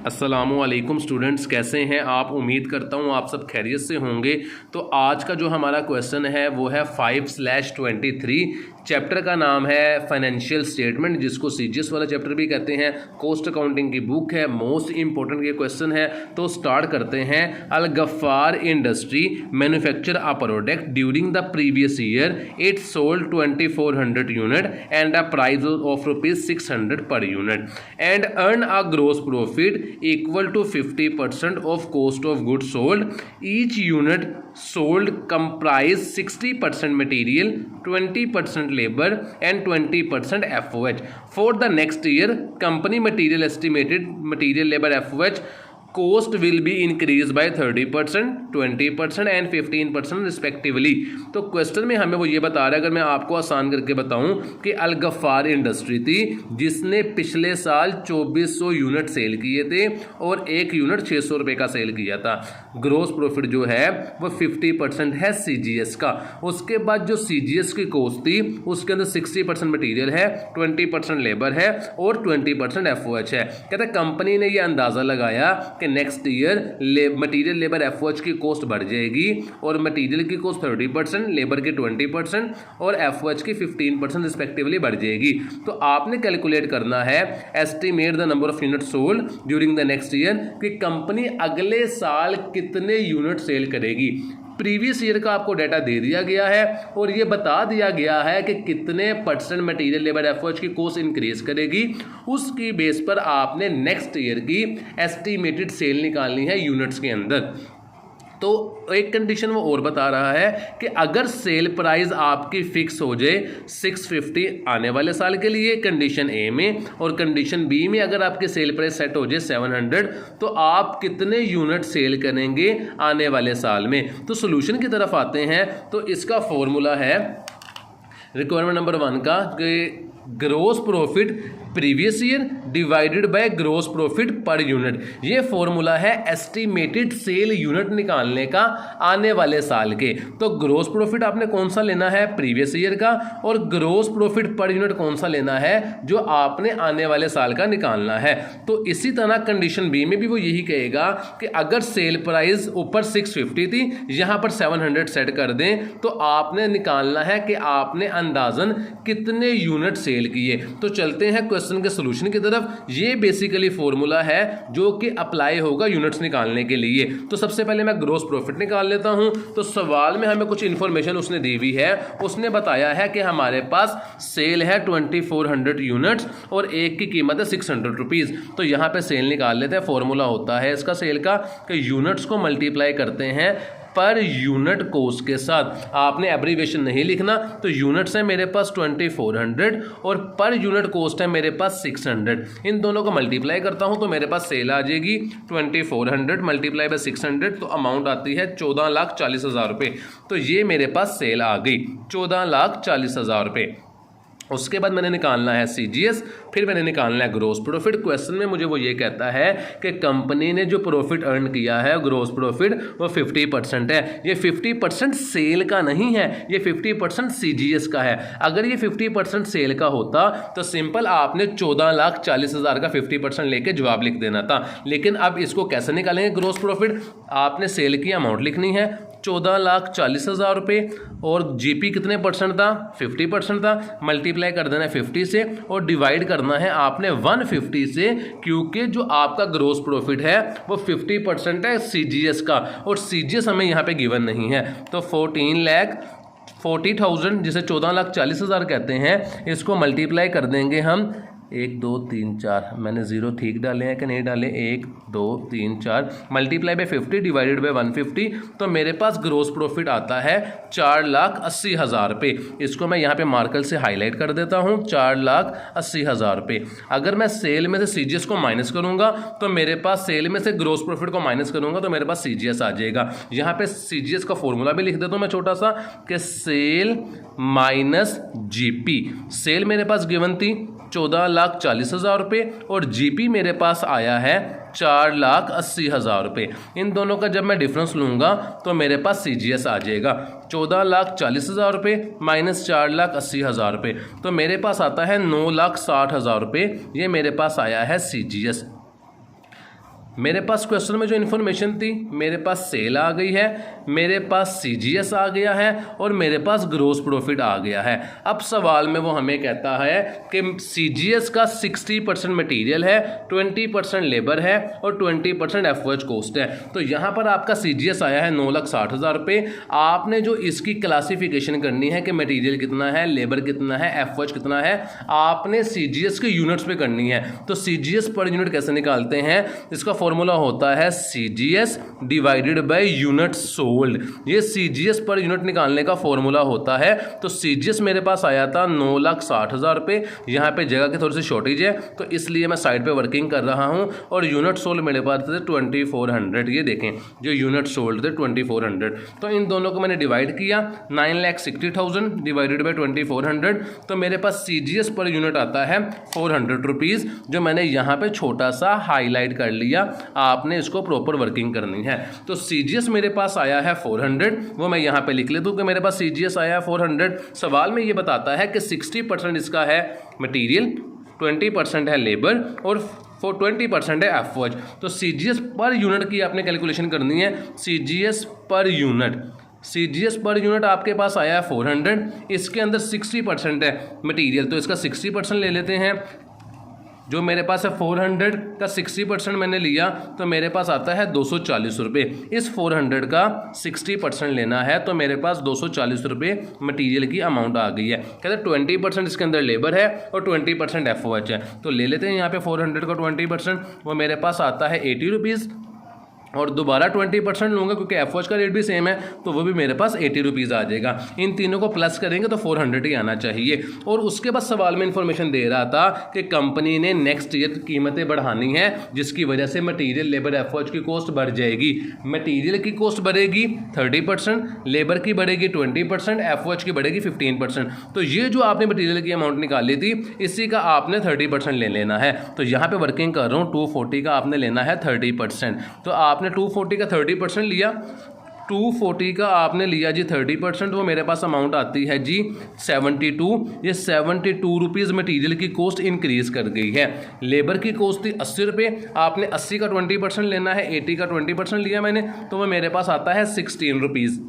अस्सलामुअलैकुम स्टूडेंट्स, कैसे हैं आप। उम्मीद करता हूँ आप सब खैरियत से होंगे। तो आज का जो हमारा क्वेश्चन है वो है 5/23। चैप्टर का नाम है फाइनेंशियल स्टेटमेंट, जिसको सीजीएस वाला चैप्टर भी कहते हैं। कोस्ट अकाउंटिंग की बुक है, मोस्ट इंपॉर्टेंट ये क्वेश्चन है। तो स्टार्ट करते हैं। Al Ghaffar industry manufacture a product during the previous year. It sold 2400 unit and a price of ₹600 per unit and earn a gross profit equal to 50% of cost of goods sold. Each unit sold comprise 60% material, 20% labor and 20% FOH. For the next year, company material estimated material labor FOH cost will be increased by 30%, 20% and 15% respectively. तो question में हमें वो ये बता रहा है, अगर मैं आपको आसान करके बताऊं कि अल गफ्फार इंडस्ट्री थी जिसने पिछले साल 2400 यूनिट सेल किए थे और एक यूनिट 600 रुपये का सेल किया था। ग्रोस प्रॉफिट जो है वो 50% है सीजीएस का। उसके बाद जो सीजीएस की कॉस्ट थी उसके अंदर 60% मटीरियल है, 20% लेबर है और 20% एफओएच है। कहते हैं कंपनी ने ये अंदाज़ा लगाया कि next year material labour FOH की कॉस्ट बढ़ जाएगी और मटीरियल की कॉस्ट 30%, लेबर की 20% और एफओएच की 15% रिस्पेक्टिवली बढ़ जाएगी। तो आपने कैलकुलेट करना है estimate the number of unit sold during the next year, कि कंपनी अगले साल कितने यूनिट सेल करेगी। प्रीवियस ईयर का आपको डाटा दे दिया गया है और ये बता दिया गया है कि कितने परसेंट मटीरियल लेबर एफओएच की कॉस्ट इंक्रीज करेगी। उसकी बेस पर आपने नेक्स्ट ईयर की एस्टिमेटेड सेल निकालनी है यूनिट्स के अंदर। तो एक कंडीशन वो और बता रहा है कि अगर सेल प्राइस आपकी फिक्स हो जाए 650 आने वाले साल के लिए कंडीशन ए में, और कंडीशन बी में अगर आपके सेल प्राइस सेट हो जाए 700, तो आप कितने यूनिट सेल करेंगे आने वाले साल में। तो सोल्यूशन की तरफ आते हैं। तो इसका फॉर्मूला है रिक्वायरमेंट नंबर 1 का कि gross profit previous year divided by gross profit per unit. ये फॉर्मूला है एस्टिमेटेड सेल यूनिट निकालने का आने वाले साल के। तो ग्रोस प्रॉफिट आपने कौन सा लेना है, प्रीवियस ईयर का, और ग्रोस प्रॉफिट पर यूनिट कौन सा लेना है, जो आपने आने वाले साल का निकालना है। तो इसी तरह कंडीशन बी में भी वो यही कहेगा कि अगर सेल प्राइस ऊपर 650 थी, यहां पर 700 सेट कर दें, तो आपने निकालना है कि आपने अंदाजन कितने यूनिट सेल किए। तो चलते हैं क्वेश्चन के सॉल्यूशन की तरफ। ये बेसिकली फॉर्मूला है जो कि अप्लाई होगा यूनिट्स निकालने के लिए। तो सबसे पहले मैं ग्रोस प्रॉफिट निकाल लेता हूं। तो सवाल में हमें कुछ इंफॉर्मेशन उसने दी हुई है। उसने बताया है कि हमारे पास सेल है 2400 यूनिट्स और एक की कीमत है 600 रुपीज़। तो यहां पे सेल निकाल लेते हैं। फॉर्मूला होता है इसका सेल का कि यूनिट्स को मल्टीप्लाई करते हैं पर यूनिट कोस्ट के साथ। आपने एब्रीवेशन नहीं लिखना। तो यूनिट्स है मेरे पास 2400 और पर यूनिट कोस्ट है मेरे पास 600। इन दोनों को मल्टीप्लाई करता हूं तो मेरे पास सेल आ जाएगी 2400 मल्टीप्लाई बाय 600, तो अमाउंट आती है 14,40,000 रुपये। तो ये मेरे पास सेल आ गई 14,40,000 रुपये। उसके बाद मैंने निकालना है सीजीएस, फिर मैंने निकालना है ग्रोस प्रॉफिट। क्वेश्चन में मुझे वो ये कहता है कि कंपनी ने जो प्रॉफिट अर्न किया है ग्रोस प्रॉफिट वो 50% है। ये 50% सेल का नहीं है, ये 50% सीजीएस का है। अगर ये 50% सेल का होता तो सिंपल आपने 14,40,000 का 50% लेके जवाब लिख देना था। लेकिन अब इसको कैसे निकालेंगे ग्रोस प्रॉफिट, आपने सेल की अमाउंट लिखनी है 14,40,000 रुपये और जीपी कितने परसेंट था, 50% था। मल्टीप्लाई कर देना है 50 से और डिवाइड करना है आपने 150 से, क्योंकि जो आपका ग्रोस प्रॉफिट है वो 50% है सीजीएस का और सीजीएस हमें यहाँ पे गिवन नहीं है। तो 14,40,000 जिसे 14,40,000 कहते हैं, इसको मल्टीप्लाई कर देंगे हम 1 2 3 4, मैंने जीरो ठीक डाले हैं कि नहीं डाले, 1 2 3 4 मल्टीप्लाई बाय 50 डिवाइडेड बाय 150, तो मेरे पास ग्रोस प्रॉफिट आता है 4,80,000 रुपये। इसको मैं यहाँ पे मार्कर से हाईलाइट कर देता हूँ, 4,80,000 रुपये। अगर मैं सेल में से सीजीएस को माइनस करूँगा तो मेरे पास सेल में से ग्रोस प्रॉफिट को माइनस करूँगा तो मेरे पास सीजीएस आ जाएगा। यहाँ पे सीजीएस का फॉर्मूला भी लिख देता हूँ मैं छोटा सा कि सेल माइनस जीपी। सेल मेरे पास गिवन थी 14,40,000 रुपये और जीपी मेरे पास आया है 4,80,000 रुपये। इन दोनों का जब मैं डिफरेंस लूँगा तो मेरे पास सीजीएस आ जाएगा 14,40,000 रुपये माइनस 4,80,000 रुपये, तो मेरे पास आता है 9,60,000 रुपये। ये मेरे पास आया है सीजीएस। मेरे पास क्वेश्चन में जो इन्फॉर्मेशन थी, मेरे पास सेल आ गई है, मेरे पास सीजीएस आ गया है और मेरे पास ग्रोस प्रॉफिट आ गया है। अब सवाल में वो हमें कहता है कि सीजीएस का 60% मटेरियल है, 20% लेबर है और 20% एफओएच कॉस्ट है। तो यहाँ पर आपका सीजीएस आया है 9,60,000 रुपये। आपने जो इसकी क्लासिफिकेशन करनी है कि मटेरियल कितना है, लेबर कितना है, एफओएच कितना है, आपने सीजीएस के यूनिट्स पे करनी है। तो सीजीएस पर यूनिट कैसे निकालते हैं? इसका फॉर्मूला होता है CGS divided by unit sold. ये सीजीएस पर यूनिट निकालने का फॉर्मूला होता है। तो सीजीएस मेरे पास आया था 9,60,000 रुपये। यहाँ पे जगह की थोड़ी सी शॉर्टेज है तो इसलिए मैं साइड पे वर्किंग कर रहा हूँ। और यूनिट सोल्ड मेरे पास थे 2400। ये देखें जो यूनिट सोल्ड थे 2400। तो इन दोनों को मैंने डिवाइड किया, 9,60,000 डिवाइडेड बाय 2400। तो मेरे पास सीजीएस पर यूनिट आता है 400 रुपीज़, जो मैंने यहाँ पे छोटा सा हाईलाइट कर लिया। आपने इसको प्रॉपर वर्किंग करनी है। तो सीजीएस मेरे पास आया है 400, वो मैं यहाँ पे लिख लेता हूँ कि मेरे पास सीजीएस आया है 400। सवाल में ये बताता है कि 60% इसका है मटेरियल, 20% है लेबर और 20% है एफओएच। तो सीजीएस पर यूनिट की आपने कैलकुलेशन करनी है। सीजीएस पर यूनिट आपके पास आया है 400। इसके अंदर 60% है मटेरियल, तो इसका 60% ले लेते हैं। जो मेरे पास है 400 का 60% मैंने लिया तो मेरे पास आता है 240 रुपये। इस 400 का 60% लेना है तो मेरे पास 240 रुपये मटीरियल की अमाउंट आ गई है। कहते हैं 20% इसके अंदर लेबर है और 20% एफओएच है। तो ले लेते हैं यहाँ पे 400 का 20%, वो मेरे पास आता है 80 रुपीज़। और दोबारा 20% लूँगा क्योंकि एफओएच का रेट भी सेम है तो वो भी मेरे पास 80 रुपीज़ आ जाएगा। इन तीनों को प्लस करेंगे तो 400 ही आना चाहिए। और उसके बाद सवाल में इन्फॉर्मेशन दे रहा था कि कंपनी ने नेक्स्ट ईयर कीमतें बढ़ानी है जिसकी वजह से मटीरियल लेबर एफओएच की कॉस्ट बढ़ जाएगी। मटीरियल की कॉस्ट बढ़ेगी 30%, लेबर की बढ़ेगी 20%, एफओएच की बढ़ेगी 15%। तो ये जो आपने मटीरियल की अमाउंट निकाली थी इसी का आपने 30% ले लेना है। तो यहाँ पर वर्किंग कर रहा हूँ, 240 का आपने लेना है 30%। तो आपने 240 का 30% लिया, 240 का आपने लिया जी 30%, वो मेरे पास अमाउंट आती है जी 72। ये 72 रुपीज़ मटीरियल की कॉस्ट इंक्रीज़ कर गई है। लेबर की कॉस्ट थी 80 रुपये, आपने 80 का 20% लेना है, 80 का 20% लिया मैंने तो वो मेरे पास आता है 16 रुपीज़।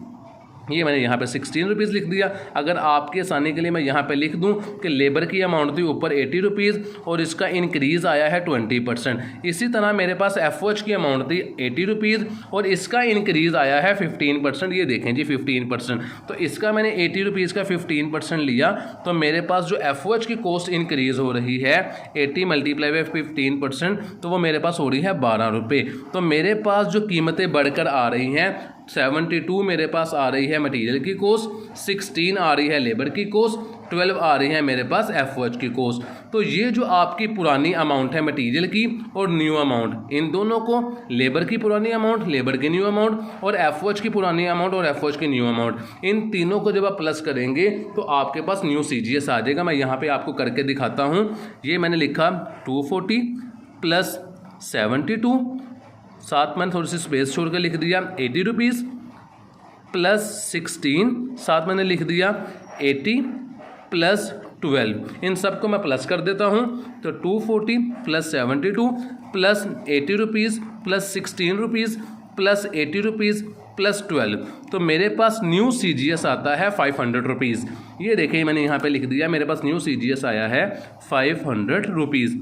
ये मैंने यहाँ पे 16 रुपीज़ लिख दिया। अगर आपकी आसानी के लिए मैं यहाँ पे लिख दूँ कि लेबर की अमाउंट थी ऊपर 80 रुपीज़ और इसका इंक्रीज़ आया है 20%। इसी तरह मेरे पास एफओएच की अमाउंट थी 80 रुपीज़ और इसका इंक्रीज़ आया है 15%। ये देखें जी 15%। तो इसका मैंने 80 रुपीज़ का 15% लिया तो मेरे पास जो एफओएच की कॉस्ट इंक्रीज़ हो रही है 80 मल्टीप्लाई बाय 15% तो वो मेरे पास हो रही है 12 रुपये। तो मेरे पास जो कीमतें बढ़कर आ रही हैं 72 मेरे पास आ रही है मटेरियल की कॉस्ट, 16 आ रही है लेबर की कॉस्ट, 12 आ रही है मेरे पास एफओएच की कॉस्ट। तो ये जो आपकी पुरानी अमाउंट है मटेरियल की और न्यू अमाउंट, इन दोनों को लेबर की पुरानी अमाउंट, लेबर की न्यू अमाउंट और एफओएच की पुरानी अमाउंट और एफओएच की न्यू अमाउंट, इन तीनों को जब आप प्लस करेंगे तो आपके पास न्यू सीजीएस आ जाएगा। मैं यहाँ पे आपको करके दिखाता हूँ। ये मैंने लिखा 240 प्लस 72, साथ मैंने थोड़ी सी स्पेस छोड़ कर लिख दिया 80 रुपीज़ प्लस 16, साथ मैंने लिख दिया 80 प्लस 12। इन सब को मैं प्लस कर देता हूँ तो 240 plus 72 plus 80 rupees plus 16 rupees plus 80 rupees plus 12। तो मेरे पास न्यू सीजीएस आता है 500 रुपीज़। ये देखिए मैंने यहाँ पे लिख दिया मेरे पास न्यू सीजीएस आया है 500 रुपीज़।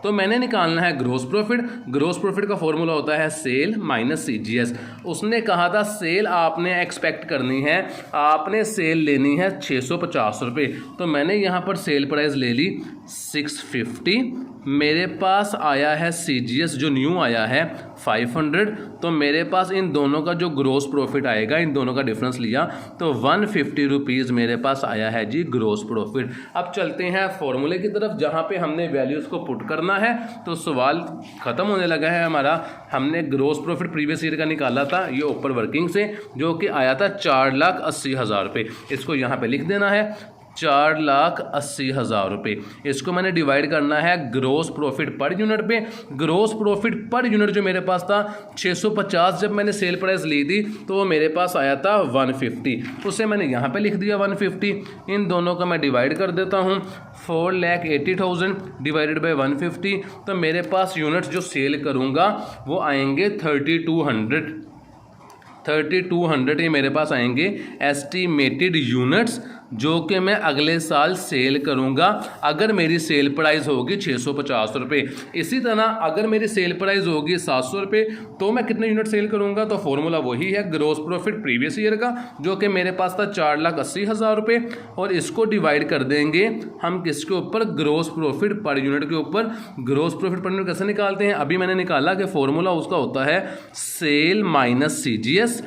तो मैंने निकालना है ग्रोस प्रॉफिट। ग्रोस प्रॉफिट का फॉर्मूला होता है सेल माइनस सीजीएस। उसने कहा था सेल आपने एक्सपेक्ट करनी है, आपने सेल लेनी है 650 रुपये। तो मैंने यहाँ पर सेल प्राइस ले ली 650। मेरे पास आया है सीजीएस जो न्यू आया है 500। तो मेरे पास इन दोनों का जो ग्रोस प्रॉफिट आएगा, इन दोनों का डिफरेंस लिया तो 150 रुपीज़ मेरे पास आया है जी ग्रोस प्रॉफिट। अब चलते हैं फॉर्मूले की तरफ जहाँ पे हमने वैल्यूज़ को पुट करना है। तो सवाल ख़त्म होने लगा है हमारा। हमने ग्रोस प्रॉफिट प्रीवियस ईयर का निकाला था ये ऊपर वर्किंग से, जो कि आया था 4,80,000 रुपये। इसको यहाँ पे लिख देना है 4,80,000 रुपये। इसको मैंने डिवाइड करना है ग्रोस प्रॉफिट पर यूनिट पे। ग्रोस प्रॉफिट पर यूनिट जो मेरे पास था 650, जब मैंने सेल प्राइस ली थी तो वो मेरे पास आया था 150, उसे मैंने यहाँ पे लिख दिया 150। इन दोनों का मैं डिवाइड कर देता हूँ, 4,80,000 डिवाइडेड बाई 150, तो मेरे पास यूनिट्स जो सेल करूँगा वो आएंगे 3200 ये मेरे पास आएंगे एस्टिमेटेड यूनिट्स, जो कि मैं अगले साल सेल करूंगा अगर मेरी सेल प्राइस होगी 650 रुपये। इसी तरह अगर मेरी सेल प्राइस होगी 700 रुपये तो मैं कितने यूनिट सेल करूंगा, तो फॉर्मूला वही है ग्रोस प्रॉफिट प्रीवियस ईयर का, जो कि मेरे पास था 4,80,000 रुपये, और इसको डिवाइड कर देंगे हम किसके ऊपर, ग्रोस प्रॉफिट पर यूनिट के ऊपर। ग्रोस प्रॉफिट पर यूनिट कैसे निकालते हैं, अभी मैंने निकाला कि फॉर्मूला उसका होता है sale minus CGS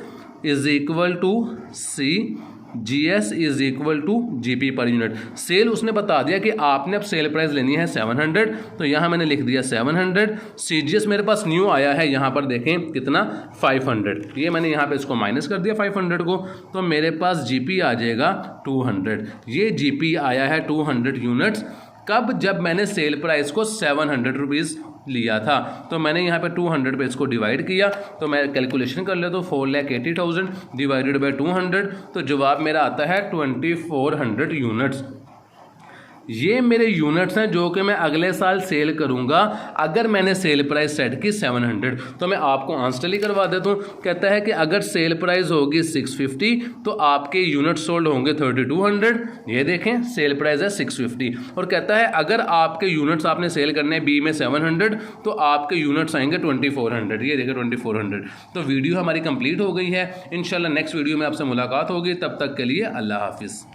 is equal to CGS is equal to GP per unit. Sale उसने बता दिया कि आपने अब सेल प्राइस लेनी है 700, तो यहाँ मैंने लिख दिया 700। CGS मेरे पास न्यू आया है, यहाँ पर देखें कितना 500, ये मैंने यहाँ पे इसको माइनस कर दिया 500 को, तो मेरे पास GP आ जाएगा 200। ये GP आया है 200 यूनिट्स। कब, जब मैंने सेल प्राइस को 700 रुपीज़ लिया था, तो मैंने यहाँ पे 200 पे इसको डिवाइड किया, तो मैं कैलकुलेशन कर लेता हूँ 4,80,000 डिवाइडेड बाई 200, तो जवाब मेरा आता है 2400 यूनिट्स। ये मेरे यूनिट्स हैं जो कि मैं अगले साल सेल करूंगा अगर मैंने सेल प्राइस सेट की 700। तो मैं आपको आंसर करवा देता हूँ, कहता है कि अगर सेल प्राइस होगी 650 तो आपके यूनिट सोल्ड होंगे 3200। ये देखें सेल प्राइस है 650, और कहता है अगर आपके यूनिट्स आपने सेल करने हैं बी में 700 तो आपके यूनिट्स आएंगे 2400। ये देखें 2400। तो वीडियो हमारी कंप्लीट हो गई है। इंशाल्लाह नेक्स्ट वीडियो में आपसे मुलाकात होगी, तब तक के लिए अल्लाह हाफिज़।